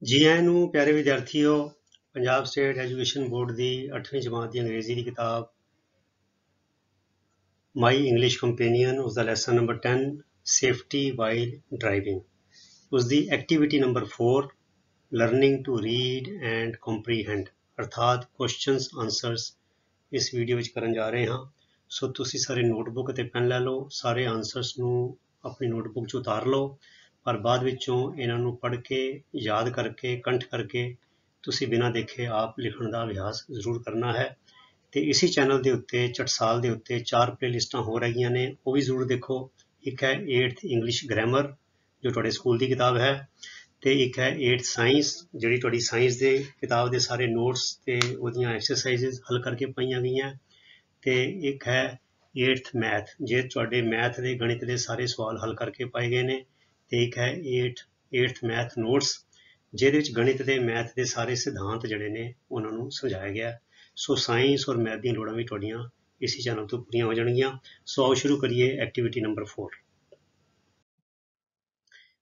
जी आए नूं प्यारे विद्यार्थियों। पंजाब स्टेट एजुकेशन बोर्ड की 8वीं जमात की अंग्रेजी की किताब माई इंग्लिश कंपेनियन उसका lesson number 10 safety while driving उसकी activity number 4 learning to read and comprehend अर्थात क्वेश्चनस आंसरस इस वीडियो में करन जा रहे हाँ। सो तुसी सारे नोटबुक ते पेन लै लो, सारे आंसरस नूं अपनी नोटबुक च उतार लो, पर बाद विचों इन्हां नूं पढ़ के याद करके कंठ करके तुसी बिना देखे आप लिखण का अभ्यास जरूर करना है। तो इसी चैनल के उत्ते चटसाल के उत्ते 4 प्लेलिस्टां हो रही ने, वो भी जरूर देखो। एक है 8th इंग्लिश ग्रैमर जो तुहाडे स्कूल की किताब है, तो एक है 8th साइंस जिहड़ी तुहाडी साइंस के किताब के सारे नोट्स ते ओहदियां एक्सरसाइजिज हल करके पाईयां गईयां, ते एक है 8th मैथ जे तुहाडे मैथ के गणित के सारे सवाल हल करके पाए गए ने, ते एक है 8th मैथ नोट्स जिहदे विच गणित के मैथ के सारे सिद्धांत जिहड़े ने उन्हां नूं समझाया गया। सो साइंस और मैथ दी लोड़ां भी तुहाडियां इसी चैनल तो पूरियां हो जाणगियां। सो आओ शुरू करिए एक्टिविटी नंबर 4।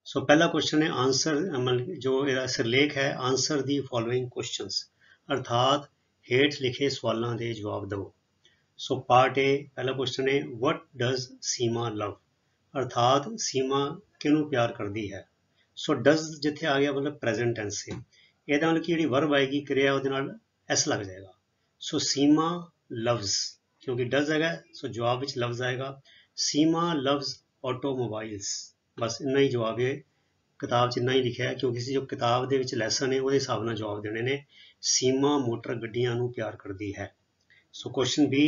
सो पहला क्वेश्चन है आंसर, जो सिरलेख है आंसर दी फॉलोइंग क्वेश्चंस, अर्थात हेठ लिखे सवालों के जवाब दो। सो पार्ट ए पहला क्वेश्चन है वट डज सीमा लव, अर्थात सीमा किनू प्यार करती है। सो डज जिथे आ गया मतलब प्रेजेंट टेंस से, ਇਹਦਾ मतलब कि जी वर्ब आएगी क्रिया ਉਹਦੇ ਨਾਲ एस लग जाएगा। सो सीमा लव्स क्योंकि डज है, सो जवाब विच लव्स आएगा। सीमा लव्स ऑटोमोबाइल्स, बस इन्ना ही जवाब है, किताब च इन्ना ही लिखा है क्योंकि जो किताब के विच लैसन है वो हिसाब नाल जवाब देने ने। सीमा मोटर गड्डियां नूं प्यार करती है। So question be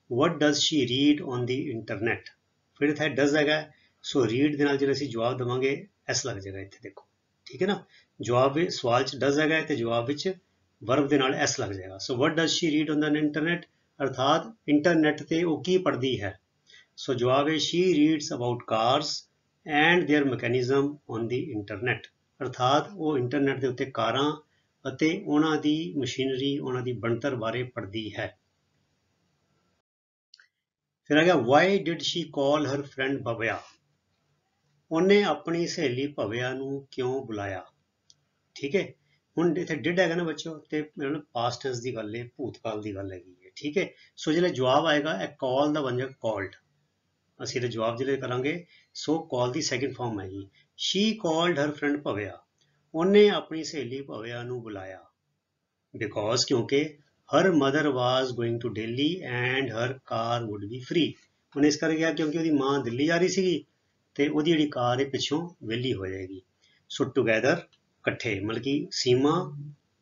what does she read on the internet, फिर इत्थे डज है, सो रीड दे नाल जिहड़ा असीं जवाब देवांगे एस लग जाएगा इत्थे, देखो ठीक है ना। जवाब सवाल च डज है तो जवाब विच वर्ब के नाल एस लग जाएगा। So what does she read on the internet, अर्थात इंटरनेट ते वो की पढ़ती है। सो जवाब है she reads about cars and there mechanism on the internet, अर्थात वो इंटरनेट के उत्ते कारां ਅਤੇ ਉਹਨਾਂ ਦੀ मशीनरी ਉਹਨਾਂ ਦੀ ਬਣਤਰ बारे पढ़ती है। फिर आ गया why did she call her friend Bhavya, ਉਹਨੇ अपनी सहेली भव्या ਨੂੰ क्यों बुलाया। ठीक है, ਹੁਣ ਇੱਥੇ डिड है ना बच्चों, तो मतलब पास्ट टेंस की गल है, भूतकाल की गल हैगी है। ठीक है, सो जो जवाब आएगा कॉल का बन जाएगा कॉल्ड, ਅਸੀਂ ਇਹਦਾ ਜਵਾਬ ਜਿਹੜੇ ਕਰਾਂਗੇ ਸੋ ਕਾਲ ਦੀ ਸੈਕਿੰਡ ਫਾਰਮ ਹੈਗੀ she called her friend Bhavya, ਉਹਨੇ ਆਪਣੀ ਸਹੇਲੀ ਭਵਿਆ ਨੂੰ ਬੁਲਾਇਆ। ਬਿਕੋਜ਼ ਕਿਉਂਕਿ her mother was going to Delhi and her car would be free, ਉਹਨੇ ਇਸ ਕਰਕੇ ਕਿਹਾ ਕਿਉਂਕਿ ਉਹਦੀ ਮਾਂ ਦਿੱਲੀ ਜਾ ਰਹੀ ਸੀਗੀ ਤੇ ਉਹਦੀ ਜਿਹੜੀ ਕਾਰ ਹੈ ਪਿੱਛੋਂ ਵਿਹਲੀ ਹੋ ਜਾਏਗੀ। ਸੋ ਟੂਗੈਦਰ ਇਕੱਠੇ, ਮਤਲਬ ਕਿ ਸੀਮਾ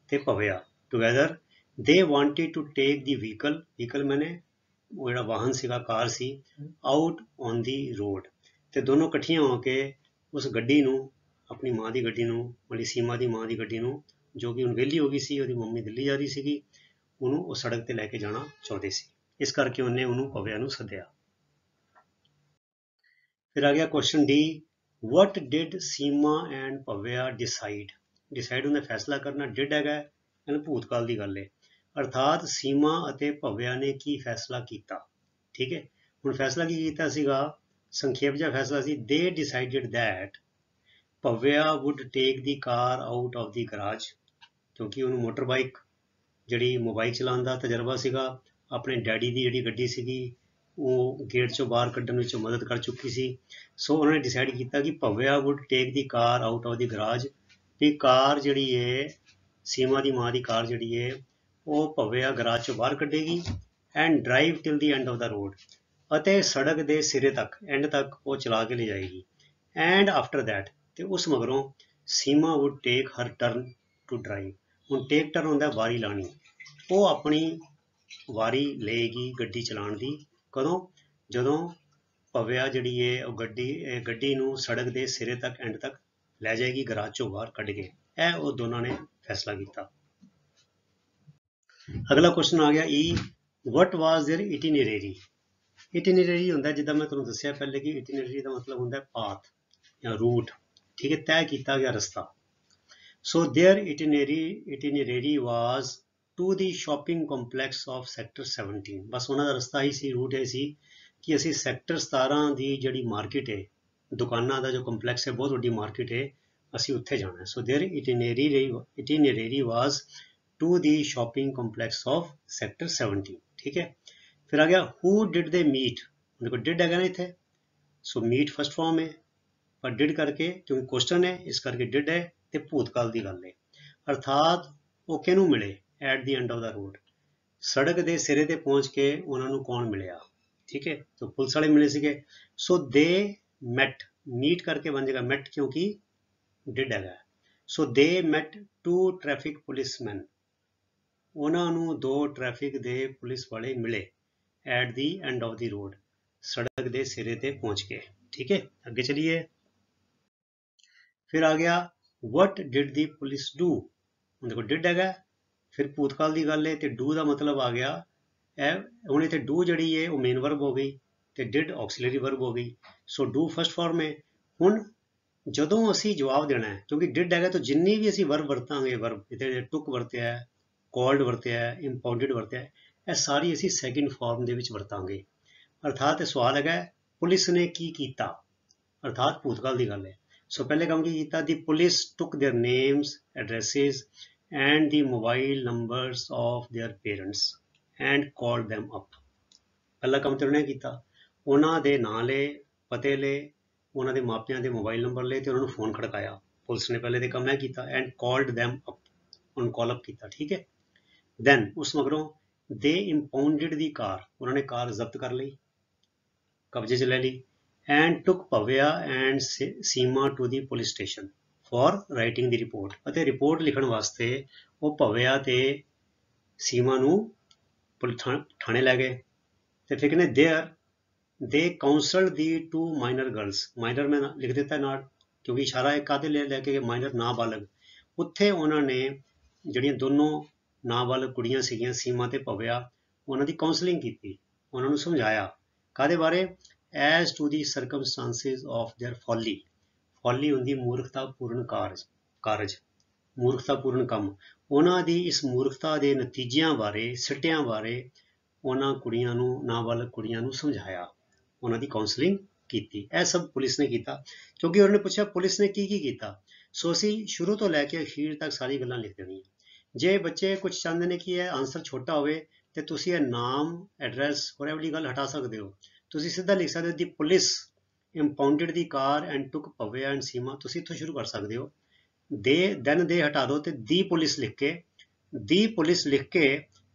ਤੇ ਭਵਿਆ ਟੂਗੈਦਰ ਦੇ wanted to take the vehicle ਮੈਨੇ ਉਹ ਜਿਹੜਾ ਵਾਹਨ ਸੀਗਾ ਕਾਰ ਸੀ ਆਊਟ ਔਨ ਦੀ ਰੋਡ, ਤੇ ਦੋਨੋਂ ਇਕੱਠੀਆਂ ਹੋ ਕੇ ਉਸ ਗੱਡੀ ਨੂੰ ਆਪਣੀ ਮਾਂ ਦੀ ਗੱਡੀ ਨੂੰ ਮਤਲਬ ਸੀਮਾ ਦੀ ਮਾਂ ਦੀ ਗੱਡੀ ਨੂੰ ਜੋ ਕਿ ਹੁਣ ਵਿਹਲੀ ਹੋ ਗਈ ਸੀ, ਉਹਦੀ ਮੰਮੀ ਦਿੱਲੀ ਜਾ ਰਹੀ ਸੀਗੀ, ਉਹਨੂੰ ਉਹ ਸੜਕ ਤੇ ਲੈ ਕੇ ਜਾਣਾ ਚਾਹੁੰਦੇ ਸੀ, ਇਸ ਕਰਕੇ ਉਹਨੇ ਉਹਨੂੰ ਭਵਿਆ ਨੂੰ ਸੱਦਿਆ। फिर आ गया question D what did Seema and Bhavya decide, decide होंगे फैसला करना, डिड है भूतकाल की गल है, अर्थात सीमा ਅਤੇ ਭਵਿਆ ने की फैसला किया। ठीक है, ਹੁਣ फैसला की ਕੀਤਾ ਸੀਗਾ, संक्षेप ਜਿਹਾ फैसला ਸੀ they decided that Bhavya would take the car out of the garage, क्योंकि ਉਹਨੂੰ मोटर बाइक ਜਿਹੜੀ ਮੋਬਾਈਲ ਚਲਾਉਣ ਦਾ ਤਜਰਬਾ ਸੀਗਾ, ਆਪਣੇ ਡੈਡੀ ਦੀ ਜਿਹੜੀ ਗੱਡੀ ਸੀਗੀ ਉਹ ਗੇਟ ਚੋਂ ਬਾਹਰ ਕੱਢਣ ਵਿੱਚ ਮਦਦ ਕਰ ਚੁੱਕੀ ਸੀ। ਸੋ ਉਹਨਾਂ ਨੇ ਡਿਸਾਈਡ ਕੀਤਾ ਕਿ Bhavya wood take the car out of the garage, ਵੀ ਕਾਰ ਜਿਹੜੀ ਹੈ ਸੀਮਾ ਦੀ ਮਾਂ ਦੀ ਕਾਰ ਜਿਹੜੀ ਹੈ ਉਹ ਭਵਿਆ ਗਰਾਜ ਚੋਂ ਬਾਹਰ ਕੱਢੇਗੀ and drive till the end of the road, ਅਤੇ ਸੜਕ ਦੇ ਸਿਰੇ ਤੱਕ ਐਂਡ ਤੱਕ ਉਹ ਚਲਾ ਕੇ ਲੈ ਜਾਏਗੀ। ਐਂਡ ਆਫਟਰ ਦੈਟ, ਤੇ ਉਸ ਮਗਰੋਂ Seema would take her turn to drive, ਹੁਣ ਟੇਕ ਟਰਨ ਹੁੰਦਾ ਵਾਰੀ ਲਾਣੀ, ਉਹ ਆਪਣੀ ਵਾਰੀ ਲਏਗੀ ਗੱਡੀ ਚਲਾਉਣ ਦੀ, ਕਦੋਂ ਜਦੋਂ ਭਵਿਆ ਜਿਹੜੀ ਹੈ ਉਹ ਗੱਡੀ ਨੂੰ ਸੜਕ ਦੇ ਸਿਰੇ ਤੱਕ ਐਂਡ ਤੱਕ ਲੈ ਜਾਏਗੀ ਗਰਾਜ ਚੋਂ ਬਾਹਰ ਕੱਢ ਕੇ, ਇਹ ਉਹ ਦੋਨਾਂ ਨੇ ਫੈਸਲਾ ਕੀਤਾ। ਅਗਲਾ ਕੁਐਸਚਨ ਆ ਗਿਆ ਈ ਵਟ ਵਾਜ਼ देयर ਇਟੀਨਰਰੀ, ਇਟੀਨਰਰੀ ਹੁੰਦਾ ਜਿੱਦਾਂ ਮੈਂ ਤੁਹਾਨੂੰ ਦੱਸਿਆ ਪਹਿਲੇ ਕਿ ਇਟੀਨਰਰੀ ਦਾ ਮਤਲਬ ਹੁੰਦਾ ਪਾਥ ਜਾਂ ਰੂਟ, ਠੀਕ ਹੈ, ਤੈਅ ਕੀਤਾ ਗਿਆ ਰਸਤਾ। So there ਇਟੀਨਰਰੀ was to the shopping complex of sector 17, ਬਸ ਉਹਨਾਂ ਦਾ ਰਸਤਾ ਹੀ ਸੀ, ਰੂਟ ਇਹ ਸੀ ਕਿ ਅਸੀਂ ਸੈਕਟਰ 17 ਦੀ ਜਿਹੜੀ ਮਾਰਕੀਟ ਹੈ, ਦੁਕਾਨਾਂ ਦਾ ਜੋ ਕੰਪਲੈਕਸ ਹੈ, ਬਹੁਤ ਵੱਡੀ ਮਾਰਕੀਟ ਹੈ, ਅਸੀਂ ਉੱਥੇ ਜਾਣਾ। So their itinerary was to the shopping complex of sector 17। ठीक है, फिर आ गया who did they meet। देखो did हैगा ना इत्थे, सो मीट फर्स्ट फॉर्म है, पर डिड करके क्योंकि क्वेश्चन है इस करके डिड है ते भूतकाल की गल है। अर्थात वो किनू मिले at the end of the road, सड़क के सिरे ते पहुंच के उन्होंने कौन मिलया। ठीक है, तो पुलिस वाले मिले सीगे। सो दे मैट, मीट करके बन जाएगा मैट क्योंकि डिड हैगा। सो दे मैट टू ट्रैफिक पुलिसमैन, उन्होंने दो ट्रैफिक दे पुलिस वाले मिले at the end of the road, सड़क के सिरे ते पहुंच के। ठीक है, आगे चलिए। फिर आ गया what did the police do. देखो डिड हैगा, फिर भूतकाल की गल है तो डू का मतलब आ गया हुण इत्थे डू जिहड़ी है वो मेन वर्ब हो गई तो डिड ऑक्सीलरी वर्ब हो गई। सो डू फर्स्ट फॉर्म है। हुण जदों असी जवाब देना है, क्योंकि डिड हैगा तो जिन्नी भी असी वर्ब वरतांगे, वर्ब इत्थे टुक वरत्या है, कॉल्ड वरत्या है, इंपाउंडेड वरत्या है, यह सारी असी सैकेंड फॉर्म दे विच वरतांगे। अर्थात सवाल है पुलिस ने की कीता, अर्थात भूतकाल की गल है। सो पहले काम की कीता, the police took their names, addresses and the mobile numbers of their parents and called them up. पहला काम तो उन्होंने किया, उन्होंने दे नां ले, पते ले, उन्होंने मापियां दे मोबाइल नंबर ले तो उन्होंने फोन खड़काया। पुलिस ने पहले तो काम है किया एंड कॉल्ड दैम अप, उन्होंने कॉल अप किया। ठीक है, दैन उस मगरों दे इंपाउंडेड दी कार, उन्होंने कार जब्त कर ली, कब्जे च ले ली। And took Bhavya and Seema to the police station for writing the report, ਅਤੇ रिपोर्ट लिखण वास्ते वो भव्या ते सीमा नू थाने लै गए। तो फिर कहने there they counsel the two minor girls, minor में लिख देता नाल क्योंकि इशारा है कादे लैके माइनर नाबालग, उत्थे उन्होंने जिहड़ियां दोनों नाबालग कुड़ियां सीगियां सीमा ते भव्या, उन्हां दी काउंसलिंग की, उन्होंने समझाया कादे बारे, as to the circumstances of their folly, folly हुंदी मूर्खतापूर्ण कारज, मूर्खतापूर्ण काम, उन्हां दी इस मूर्खता दे नतीजियां बारे, सिटियां बारे उन्हां कुड़ियां नू, नाबालग कुड़ियां नू समझाया, उन्हां दी काउंसलिंग की। यह सब पुलिस ने किया, क्योंकि उन्होंने पूछा पुलिस ने की किया। सो असी शुरू तो लैके अखीर तक सारी गल्लां लिख देनियां। जे बच्चे कुछ चाहते हैं कि यह आंसर छोटा होवे तो तुसी यह नाम, एड्रैस और यह वाली गल हटा सकते हो, तुसी सीधा लिख सकते हो the police impounded the car and took Bhavya and Seema, तुसी इत्थों शुरू कर सकते हो। दे दैन दे हटा दो तो दी पुलिस लिख के, दी पुलिस लिख के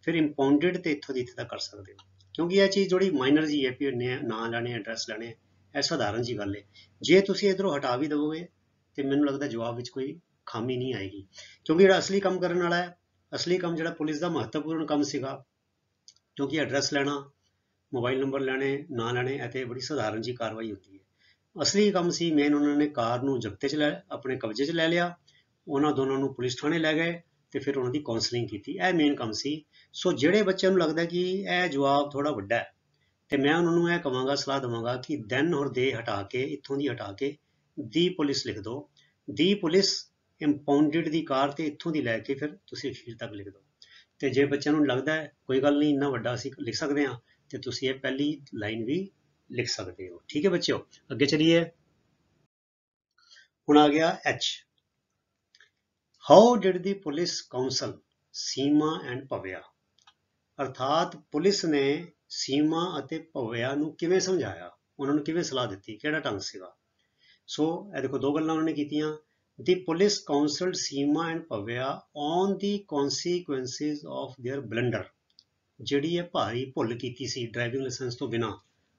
फिर इंपाउंडेड तो इत्थों दी इत्थे तक कर सकते हो, क्योंकि यह चीज़ थोड़ी माइनर जी है भी नाम लैने, एड्रैस लैने, यह साधारण जी गल है। जे तुसी इधरों हटा भी दोगे तो मैनूं लगदा जवाब विच कोई खामी नहीं आएगी, क्योंकि जिहड़ा असली काम करने वाला है, असली काम जिहड़ा पुलिस का महत्वपूर्ण काम सीगा, क्योंकि एड्रैस लैना, मोबाइल नंबर लैने, ना लैने, यह तो बड़ी साधारण जी कार्रवाई होती है। असली काम सी मेन उन्होंने कार नूं जब्ते च लै, अपने कब्जे च लै लिया, उन्होंने दोनों नूं पुलिस थाने लै गए तो फिर उन्होंने काउंसलिंग की, यह मेन काम सी। सो जिहड़े बच्चों नूं लगदा कि यह जवाब थोड़ा वड्डा है तो मैं उन्होंने यह कहांगा, सलाह देवांगा कि दैन और दे हटा के, इत्थों दी हटा के दी पुलिस लिख दो, दी पुलिस इंपाउंडेड दी कार तो इत्थों दी लैके फिर तुसी अखीर तक लिख दो। तो जे बच्चों नूं लगदा है कोई गल नहीं इन्ना वड्डा असीं लिख सकते हैं तो तुसी ये पहली लाइन भी लिख सकते हो। ठीक है बच्चों, अगे चलिए। हुण आ गया H, how did the police counsel Seema and Bhavya, अर्थात पुलिस ने सीमा ਅਤੇ ਭਵਿਆ ਨੂੰ ਕਿਵੇਂ ਸਮਝਾਇਆ, ਉਹਨਾਂ ਨੂੰ ਕਿਵੇਂ ਸਲਾਹ ਦਿੱਤੀ, ਕਿਹੜਾ ਢੰਗ ਸੀਗਾ। ਸੋ ਇਹ ਦੇਖੋ ਦੋ ਗੱਲਾਂ ਉਹਨੇ ਕੀਤੀਆਂ, the police counselled Seema and Bhavya on the consequences of their blunder, ਜਿਹੜੀ ਇਹ ਭਾਰੀ ਭੁੱਲ ਕੀਤੀ ਸੀ ਡਰਾਈਵਿੰਗ ਲਾਇਸੈਂਸ ਤੋਂ ਬਿਨਾਂ,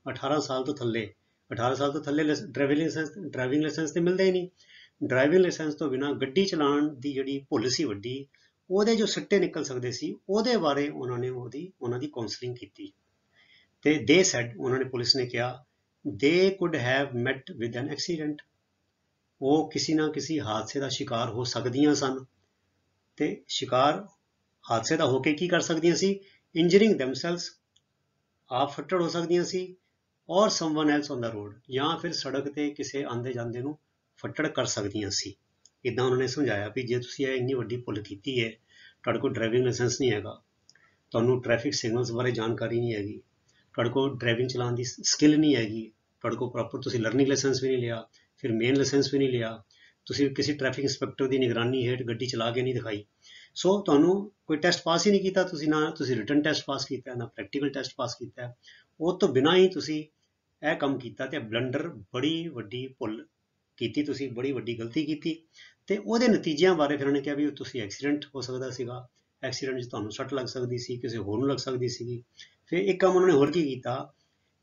18 ਸਾਲ ਤੋਂ ਥੱਲੇ, 18 ਸਾਲ ਤੋਂ ਥੱਲੇ ਡਰਾਈਵਿੰਗ ਲਾਇਸੈਂਸ ਤੇ ਮਿਲਦਾ ਹੀ ਨਹੀਂ, ਡਰਾਈਵਿੰਗ ਲਾਇਸੈਂਸ ਤੋਂ ਬਿਨਾਂ ਗੱਡੀ ਚਲਾਉਣ ਦੀ ਜਿਹੜੀ ਭੁੱਲ ਸੀ ਵੱਡੀ, ਉਹਦੇ ਜੋ ਸਿੱਟੇ ਨਿਕਲ ਸਕਦੇ ਸੀ ਉਹਦੇ ਬਾਰੇ ਉਹਨਾਂ ਦੀ ਕਾਉਂਸਲਿੰਗ ਕੀਤੀ। ਤੇ ਦੇ ਸੈਡ, ਉਹਨਾਂ ਨੇ ਪੁਲਿਸ ਨੇ ਕਿਹਾ, they could have met with an accident, ਉਹ ਕਿਸੇ ਨਾ ਕਿਸੇ ਹਾਦਸੇ ਦਾ ਸ਼ਿਕਾਰ ਹੋ ਸਕਦੀਆਂ ਸਨ, ਤੇ ਸ਼ਿਕਾਰ ਹਾਦਸੇ ਦਾ ਹੋ ਕੇ ਕੀ ਕਰ ਸਕਦੀਆਂ ਸੀ, ਇੰਜਰਿੰਗ ਦੈਮਸੈਲਸ, ਆਪ ਫੱਟੜ ਹੋ ਸਕਦੀਆਂ ਸੀ, ਔਰ someone else on the road, ਜਾਂ ਫਿਰ ਸੜਕ ਤੇ ਕਿਸੇ ਆਂਦੇ ਜਾਂਦੇ ਨੂੰ ਫੱਟੜ ਕਰ ਸਕਦੀਆਂ ਸੀ। ਇੱਦਾਂ ਉਹਨਾਂ ਨੇ ਸਮਝਾਇਆ ਵੀ ਜੇ ਤੁਸੀਂ ਇਹ ਇੰਨੀ ਵੱਡੀ ਭੁੱਲ ਕੀਤੀ ਹੈ, ਤੁਹਾਡੇ ਕੋਲ ਡਰਾਈਵਿੰਗ ਲਾਇਸੈਂਸ ਨਹੀਂ ਹੈਗਾ, ਤੁਹਾਨੂੰ ਟ੍ਰੈਫਿਕ ਸਿਗਨਲਸ ਬਾਰੇ ਜਾਣਕਾਰੀ ਨਹੀਂ ਹੈਗੀ, ਤੁਹਾਡੇ ਕੋਲ ਡਰਾਈਵਿੰਗ ਚਲਾਉਣ ਦੀ ਸਕਿੱਲ ਨਹੀਂ ਹੈਗੀ, ਤੁਹਾਡੇ ਕੋਲ ਪ੍ਰੋਪਰ ਤੁਸੀਂ ਲਰਨਿੰਗ ਲਾਇਸੈਂਸ ਵੀ ਨਹੀਂ ਲਿਆ, ਫਿਰ ਮੇਨ ਲਾਇਸੈਂਸ ਵੀ ਨਹੀਂ ਲਿਆ, ਤੁਸੀਂ ਕਿਸੇ ਟ੍ਰੈਫਿਕ ਇੰਸਪੈਕਟਰ ਦੀ ਨਿਗਰਾਨੀ ਹੇਠ ਗੱਡੀ ਚਲਾ ਕੇ ਨਹੀਂ ਦਿਖਾਈ। ਸੋ ਤੁਹਾਨੂੰ ਕੋਈ ਟੈਸਟ ਪਾਸ ਹੀ ਨਹੀਂ ਕੀਤਾ ਤੁਸੀਂ, ਨਾ ਤੁਸੀਂ ਰਿਟਨ ਟੈਸਟ ਪਾਸ ਕੀਤਾ, ਨਾ ਪ੍ਰੈਕਟੀਕਲ ਟੈਸਟ ਪਾਸ ਕੀਤਾ, ਉਹ ਤੋਂ ਬਿਨਾਂ ਹੀ ਤੁਸੀਂ ਇਹ ਕੰਮ ਕੀਤਾ ਤੇ ਬਲੰਡਰ, ਬੜੀ ਵੱਡੀ ਭੁੱਲ ਕੀਤੀ ਤੁਸੀਂ, ਬੜੀ ਵੱਡੀ ਗਲਤੀ ਕੀਤੀ। ਤੇ ਉਹਦੇ ਨਤੀਜਿਆਂ ਬਾਰੇ ਫਿਰ ਉਹਨੇ ਕਿਹਾ ਵੀ ਤੁਸੀਂ ਐਕਸੀਡੈਂਟ ਹੋ ਸਕਦਾ ਸੀਗਾ, ਐਕਸੀਡੈਂਟ 'ਚ ਤੁਹਾਨੂੰ ਸੱਟ ਲੱਗ ਸਕਦੀ ਸੀ, ਕਿਸੇ ਹੋਰ ਨੂੰ ਲੱਗ ਸਕਦੀ ਸੀਗੀ। ਫਿਰ ਇੱਕ ਕੰਮ ਉਹਨਾਂ ਨੇ ਹੋਰ ਕੀ ਕੀਤਾ,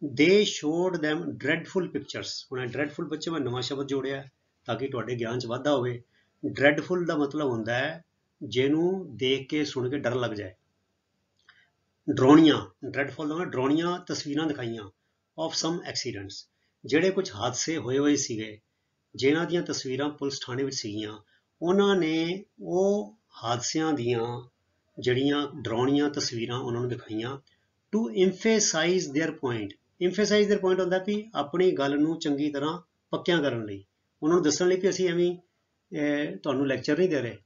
ਦੇ ਸ਼ੋਡ ਦੈਮ ਡਰੈਡਫੁਲ ਪਿਕਚਰਸ। ਹੁਣ ਡਰੈਡਫੁਲ ਬੱਚੇ ਮੈਂ ਨਵਾਂ ਸ਼ਬਦ ਜੋੜਿਆ ਤਾਂ ਕਿ ਤੁਹਾਡੇ ਗਿਆਨ 'ਚ ਵਾਧਾ ਹੋਵੇ। ਡਰੈਡਫੁਲ ਦਾ ਮਤਲਬ ਹੁੰਦਾ ਹੈ ਜਿਹਨੂੰ ਦੇਖ ਕੇ ਸੁਣ ਕੇ ਡਰ ਲੱਗ ਜਾਏ। ਡਰਾਉਣੀਆਂ, ਡਰੈਡਫੁਲ ਦਾ ਡਰਾਉਣੀਆਂ ਤਸਵੀਰਾਂ ਦਿਖਾਈਆਂ ਆਫ ਸਮ ਐਕਸੀਡੈਂਟਸ, ਜਿਹੜੇ ਕੁਝ ਹਾਦਸੇ ਹੋਏ ਸੀਗੇ, ਜਿਨ੍ਹਾਂ ਦੀਆਂ ਤਸਵੀਰਾਂ ਪੁਲਿਸ ਥਾਣੇ ਵਿੱਚ ਸੀਗੀਆਂ। ਉਹਨਾਂ ਨੇ ਉਹ ਹਾਦਸਿਆਂ ਦੀਆਂ ਜਿਹੜੀਆਂ ਡਰਾਉਣੀਆਂ ਤਸਵੀਰਾਂ ਉਹਨਾਂ ਨੂੰ ਦਿਖਾਈਆਂ to emphasise their point. Emphasise their point ਹੁੰਦਾ ਵੀ ਆਪਣੀ ਗੱਲ ਨੂੰ ਚੰਗੀ ਤਰ੍ਹਾਂ ਪੱਕਿਆਂ ਕਰਨ ਲਈ, ਉਹਨਾਂ ਨੂੰ ਦੱਸਣ ਲਈ ਕਿ ਅਸੀਂ ਐਵੇਂ ਤੁਹਾਨੂੰ ਲੈਕਚਰ ਨਹੀਂ ਦੇ ਰਹੇ,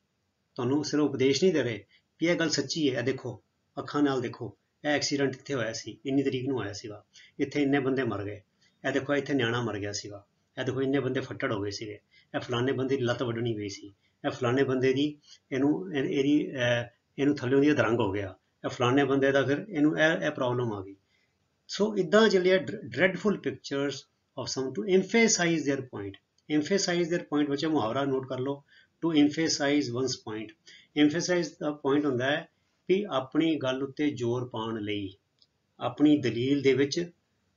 ਤੁਹਾਨੂੰ ਸਿਰਫ ਉਪਦੇਸ਼ ਨਹੀਂ ਦੇ ਰਹੇ, ਵੀ ਇਹ ਗੱਲ ਸੱਚੀ ਹੈ। ਇਹ ਦੇਖੋ, ਅੱਖਾਂ ਨਾਲ ਦੇਖੋ, ਇਹ ਐਕਸੀਡੈਂਟ ਇੱਥੇ ਹੋਇਆ ਸੀ, ਇੰਨੀ ਤਰੀਕ ਨੂੰ ਹੋਇਆ ਸੀਗਾ, ਇੱਥੇ ਇੰਨੇ ਬੰਦੇ ਮਰ ਗਏ, ਇਹ ਦੇਖੋ ਇੱਥੇ ਨਿਆਣਾ ਮਰ ਗਿਆ ਸੀਗਾ, ਇਹ ਦੇਖੋ ਇੰਨੇ ਬੰਦੇ ਫੱਟੜ ਹੋ ਗਏ ਸੀਗੇ, ਇਹ ਫਲਾਣੇ ਬੰਦੇ ਦੀ ਲੱਤ ਵੱਢਣੀ ਗਈ ਸੀ, ਇਹ ਫਲਾਣੇ ਬੰਦੇ ਦੀ ਇਹਨੂੰ ਥੱਲਿਓਂ ਦੀ ਅਧਰੰਗ ਹੋ ਗਿਆ, ਇਹ ਫਲਾਣੇ ਬੰਦੇ ਦਾ ਫਿਰ ਇਹਨੂੰ ਇਹ ਪ੍ਰੋਬਲਮ ਆ ਗਈ। ਸੋ ਇੱਦਾਂ ਚੱਲਿਆ dreadful pictures of some to emphasise their point. Emphasise their point ਵਿੱਚ ਮੁਹਾਵਰਾ ਨੋਟ ਕਰ ਲਓ, to emphasise one's point. Emphasise ਦਾ ਪੁਆਇੰਟ ਹੁੰਦਾ ਹੈ ਵੀ ਆਪਣੀ ਗੱਲ ਉੱਤੇ ਜ਼ੋਰ ਪਾਉਣ ਲਈ, ਆਪਣੀ ਦਲੀਲ ਦੇ ਵਿੱਚ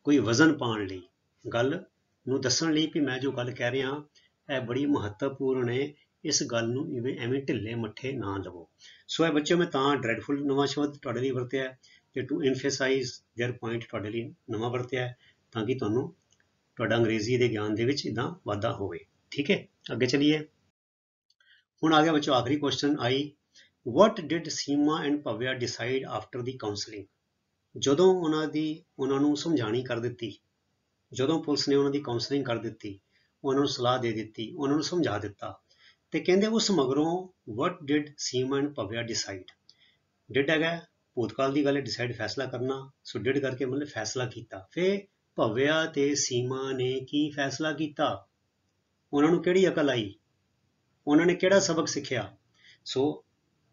ਕੋਈ ਵਜ਼ਨ ਪਾਉਣ ਲਈ, ਗੱਲ ਨੂੰ ਦੱਸਣ ਲਈ ਵੀ ਮੈਂ ਜੋ ਗੱਲ ਕਹਿ ਰਿਹਾ ਇਹ ਬੜੀ ਮਹੱਤਵਪੂਰਨ ਹੈ, ਇਸ ਗੱਲ ਨੂੰ ਐਵੇਂ ਢਿੱਲੇ ਮੱਠੇ ਨਾ ਲਵੋ। ਸੋ ਇਹ ਬੱਚਿਓ ਮੈਂ ਤਾਂ ਡਰੈਡਫੁਲ ਨਵਾਂ ਸ਼ਬਦ ਤੁਹਾਡੇ ਲਈ ਵਰਤਿਆ ਤੇ ਟੂ ਐਮਫੇਸਾਈਜ਼ देयर ਪੁਆਇੰਟ ਤੁਹਾਡੇ ਲਈ ਨਵਾਂ ਵਰਤਿਆ ਤਾਂ ਕਿ ਤੁਹਾਨੂੰ ਤੁਹਾਡਾ ਅੰਗਰੇਜ਼ੀ ਦੇ ਗਿਆਨ ਦੇ ਵਿੱਚ ਇੱਦਾਂ ਵਾਧਾ ਹੋਵੇ। ਠੀਕ ਹੈ, ਅੱਗੇ ਚਲੀਏ। ਹੁਣ ਆ ਗਿਆ ਬੱਚੋ ਆਖਰੀ ਕੁਐਸਚਨ ਆਈ, what did Seema and Bhavya decide after the counseling। ਜਦੋਂ ਉਹਨਾਂ ਨੂੰ ਸਮਝਾਣੀ ਕਰ ਦਿੱਤੀ, ਜਦੋਂ ਪੁਲਿਸ ਨੇ ਉਹਨਾਂ ਦੀ ਕਾਉਂਸਲਿੰਗ ਕਰ ਦਿੱਤੀ, ਉਹਨਾਂ ਨੂੰ ਸਲਾਹ ਦੇ ਦਿੱਤੀ, ਉਹਨਾਂ ਨੂੰ ਸਮਝਾ ਦਿੱਤਾ, ਤੇ ਕਹਿੰਦੇ ਉਸ ਮਗਰੋਂ what did Seema and Bhavya decide। did ਹੈਗਾ ਭੂਤਕਾਲ ਦੀ ਗੱਲ ਹੈ, decide ਫੈਸਲਾ ਕਰਨਾ, ਸੋ did ਕਰਕੇ ਮਤਲਬ ਫੈਸਲਾ ਕੀਤਾ। ਫਿਰ ਭਵਿਆ ਤੇ ਸੀਮਾ ਨੇ ਕੀ ਫੈਸਲਾ ਕੀਤਾ, ਉਹਨਾਂ ਨੂੰ ਕਿਹੜੀ ਅਕਲ ਆਈ, ਉਹਨਾਂ ਨੇ ਕਿਹੜਾ ਸਬਕ ਸਿੱਖਿਆ। ਸੋ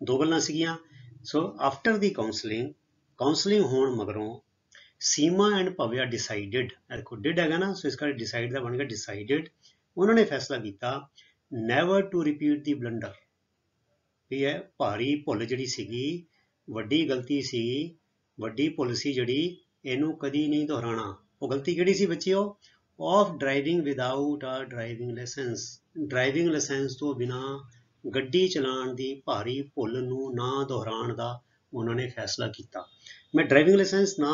ਦੋ ਗੱਲਾਂ ਸੀਗੀਆਂ। ਸੋ ਆਫਟਰ ਦੀ ਕਾਉਂਸਲਿੰਗ ਹੋਣ ਮਗਰੋਂ ਸੀਮਾ ਐਂਡ ਭਵਿਆ ਡਿਸਾਈਡਡ, ਦੇਖੋ ਡਿਡ ਹੈਗਾ ਨਾ, ਸੋ ਇਸ ਕਰਕੇ ਡਿਸਾਈਡ ਦਾ ਬਣ ਗਿਆ ਡਿਸਾਈਡਡ। ਉਹਨਾਂ ਨੇ ਫੈਸਲਾ ਕੀਤਾ never to repeat the blunder, ਵੀ ਇਹ ਭਾਰੀ ਭੁੱਲ ਜਿਹੜੀ ਸੀਗੀ, ਵੱਡੀ ਗਲਤੀ ਸੀ, ਵੱਡੀ ਭੁੱਲ ਸੀ ਜਿਹੜੀ, ਇਹਨੂੰ ਕਦੀ ਨਹੀਂ ਦੁਹਰਾਉਣਾ। ਉਹ ਗਲਤੀ ਕਿਹੜੀ ਸੀ ਬੱਚਿਓ, of driving without a driving licence. Driving licence ਤੋਂ ਬਿਨਾਂ ਗੱਡੀ ਚਲਾਉਣ ਦੀ ਭਾਰੀ ਭੁੱਲ ਨੂੰ ਨਾ ਦੁਹਰਾਉਣ ਦਾ ਉਹਨਾਂ ਨੇ ਫੈਸਲਾ ਕੀਤਾ। ਮੈਂ ਡਰਾਈਵਿੰਗ ਲਾਇਸੈਂਸ ਨਾ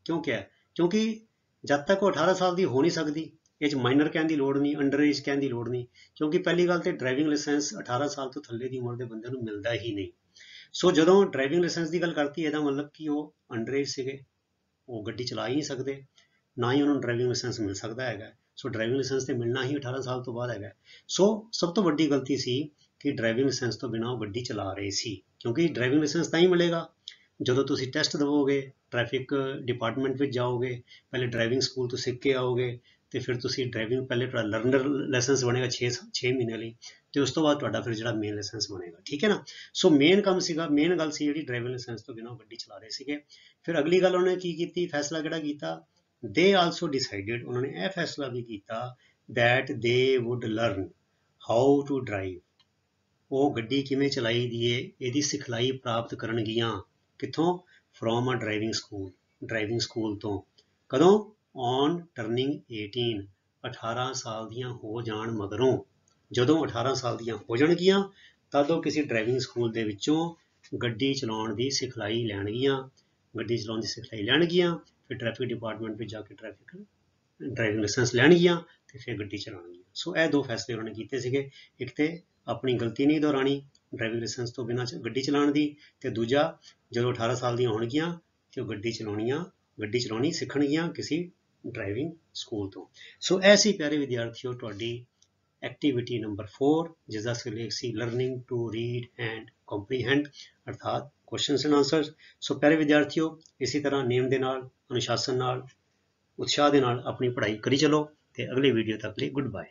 ਕਿਉਂ ਕਿਹਾ, ਕਿਉਂਕਿ ਜਦ ਤੱਕ ਉਹ 18 ਸਾਲ ਦੀ ਹੋ ਨਹੀਂ ਸਕਦੀ, ਇਹ 'ਚ ਮਾਈਨਰ ਕਹਿਣ ਦੀ ਲੋੜ ਨਹੀਂ, ਅੰਡਰ ਏਜ ਕਹਿਣ ਦੀ ਲੋੜ ਨਹੀਂ, ਕਿਉਂਕਿ ਪਹਿਲੀ ਗੱਲ ਤੇ ਡਰਾਈਵਿੰਗ ਲਾਇਸੈਂਸ 18 ਸਾਲ ਤੋਂ ਥੱਲੇ ਦੀ ਉਮਰ ਦੇ ਬੰਦੇ ਨੂੰ ਮਿਲਦਾ ਹੀ ਨਹੀਂ। ਸੋ ਜਦੋਂ ਡਰਾਈਵਿੰਗ ਲਾਇਸੈਂਸ ਦੀ ਗੱਲ ਕਰਤੀ, ਇਹਦਾ ਮਤਲਬ ਕਿ ਉਹ ਅੰਡਰ ਏਜ ਸੀਗੇ, ਉਹ ਗੱਡੀ ਚਲਾ ਹੀ ਨਹੀਂ ਸਕਦੇ, ਨਾ ਹੀ ਉਹਨਾਂ ਨੂੰ ਡਰਾਈਵਿੰਗ ਲਾਇਸੈਂਸ ਮਿਲ ਸਕਦਾ ਹੈਗਾ। ਸੋ ਡਰਾਈਵਿੰਗ ਲਾਇਸੈਂਸ ਤੇ ਮਿਲਣਾ ਹੀ 18 ਸਾਲ ਤੋਂ ਬਾਅਦ ਹੈਗਾ। ਸੋ ਸਭ ਤੋਂ ਵੱਡੀ ਗਲਤੀ ਸੀ ਕਿ ਡਰਾਈਵਿੰਗ ਲਾਇਸੈਂਸ ਤੋਂ ਬਿਨਾਂ ਉਹ ਗੱਡੀ ਚਲਾ ਰਹੇ ਸੀ, ਕਿਉਂਕਿ ਡਰਾਈਵਿੰਗ ਲਾਇਸੈਂਸ ਤਾਂ ਹੀ ਮਿਲੇਗਾ ਜਦੋਂ ਤੁਸੀਂ ਟੈਸਟ ਦੇਵੋਗੇ, ਟ੍ਰੈਫਿਕ ਡਿਪਾਰਟਮੈਂਟ ਵਿੱਚ ਜਾਓਗੇ, ਪਹਿਲੇ ਡਰਾਈਵਿੰਗ ਸਕੂਲ ਤੋਂ ਸਿੱਖ ਕੇ ਆਓਗੇ, ਤੇ ਫਿਰ ਤੁਸੀਂ ਡਰਾਈਵਿੰਗ ਪਹਿਲੇ ਤੁਹਾਡਾ ਲਰਨਰ ਲਾਇਸੈਂਸ ਬਣੇਗਾ 6 ਮਹੀਨੇ ਲਈ, ਤੇ ਉਸ ਤੋਂ ਬਾਅਦ ਤੁਹਾਡਾ ਫਿਰ ਜਿਹੜਾ ਮੇਨ ਲਾਇਸੈਂਸ ਬਣੇਗਾ। ਠੀਕ ਹੈ ਨਾ। ਸੋ ਮੇਨ ਕੰਮ ਸੀਗਾ, ਮੇਨ ਗੱਲ ਸੀ ਜਿਹੜੀ ਡਰਾਈਵਿੰਗ ਲਾਇਸੈਂਸ ਤੋਂ ਬਿਨਾਂ ਗੱਡੀ ਚਲਾ ਰਹੇ ਸੀਗੇ। ਫਿਰ ਅਗਲੀ ਗੱਲ ਉਹਨੇ ਕੀ ਕੀਤੀ, ਫੈਸਲਾ ਕਿਹੜਾ ਕੀਤਾ, ਦੇ ਆਲਸੋ ਡਿਸਾਈਡਡ, ਉਹਨਾਂ ਨੇ ਇਹ ਫੈਸਲਾ ਵੀ ਕੀਤਾ that they would learn how to drive। ਉਹ ਗੱਡੀ ਕਿਵੇਂ ਚਲਾਈ ਦੀ ਏ ਇਹਦੀ ਸਿਖਲਾਈ ਪ੍ਰਾਪਤ ਕਰਨਗੀਆਂ, ਕਿੱਥੋਂ, ਫਰੋਮ ਅ ਡਰਾਈਵਿੰਗ ਸਕੂਲ ਤੋਂ। ਕਦੋਂ, ਔਨ ਟਰਨਿੰਗ 18, 18 ਸਾਲ ਦੀਆਂ ਹੋ ਜਾਣ ਮਗਰੋਂ। ਜਦੋਂ 18 ਸਾਲ ਦੀਆਂ ਹੋ ਜਾਣਗੀਆਂ ਤਦ ਉਹ ਕਿਸੇ ਡਰਾਈਵਿੰਗ ਸਕੂਲ ਦੇ ਵਿੱਚੋਂ ਗੱਡੀ ਚਲਾਉਣ ਦੀ ਸਿਖਲਾਈ ਲੈਣਗੀਆਂ, ਫਿਰ ਟ੍ਰੈਫਿਕ ਡਿਪਾਰਟਮੈਂਟ ਵਿੱਚ ਜਾ ਕੇ ਡਰਾਈਵਿੰਗ ਲਾਇਸੈਂਸ ਲੈਣਗੀਆਂ ਤੇ ਫਿਰ ਗੱਡੀ ਚਲਾਉਣਗੀਆਂ। ਸੋ ਇਹ ਦੋ ਫੈਸਲੇ ਉਹਨਾਂ ਨੇ ਕੀਤੇ ਸੀਗੇ, ਇੱਕ ਤੇ ਆਪਣੀ ਗਲਤੀ ਨਹੀਂ ਦੁਹਰਾਉਣੀ ਡਰਾਈਵਿੰਗ ਲਾਇਸੈਂਸ ਤੋਂ ਬਿਨਾਂ ਗੱਡੀ ਚਲਾਉਣ ਦੀ, ਤੇ ਦੂਜਾ ਜਦੋਂ 18 ਸਾਲ ਦੀਆਂ ਹੋਣਗੀਆਂ ਤੇ ਉਹ ਗੱਡੀ ਚਲਾਉਣੀ ਸਿੱਖਣਗੀਆਂ ਕਿਸੇ ਡਰਾਈਵਿੰਗ ਸਕੂਲ ਤੋਂ। ਸੋ ਇਹ ਸੀ ਪਿਆਰੇ ਵਿਦਿਆਰਥੀਓ ਤੁਹਾਡੀ ਐਕਟੀਵਿਟੀ ਨੰਬਰ 4, ਜਿਸ ਦਾ ਸਿਰਲੇਖ ਸੀ learning to read and comprehend, ਅਰਥਾਤ ਕੁਐਸਚਨਸ ਐਂਡ ਆਨਸਰਸ। ਸੋ ਪਿਆਰੇ ਵਿਦਿਆਰਥੀਓ, ਇਸੇ ਤਰ੍ਹਾਂ ਨੇਮ ਦੇ ਨਾਲ, ਅਨੁਸ਼ਾਸਨ ਨਾਲ, ਉਤਸ਼ਾਹ ਦੇ ਨਾਲ ਆਪਣੀ ਪੜ੍ਹਾਈ ਕਰੀ ਚਲੋ, ਤੇ ਅਗਲੇ ਵੀਡੀਓ ਤੱਕ ਲਈ ਗੁੱਡ ਬਾਏ।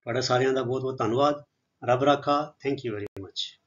ਤੁਹਾਡਾ ਸਾਰਿਆਂ ਦਾ ਬਹੁਤ ਬਹੁਤ ਧੰਨਵਾਦ। ਰੱਬ ਰਾਖਾ। Thank you very much.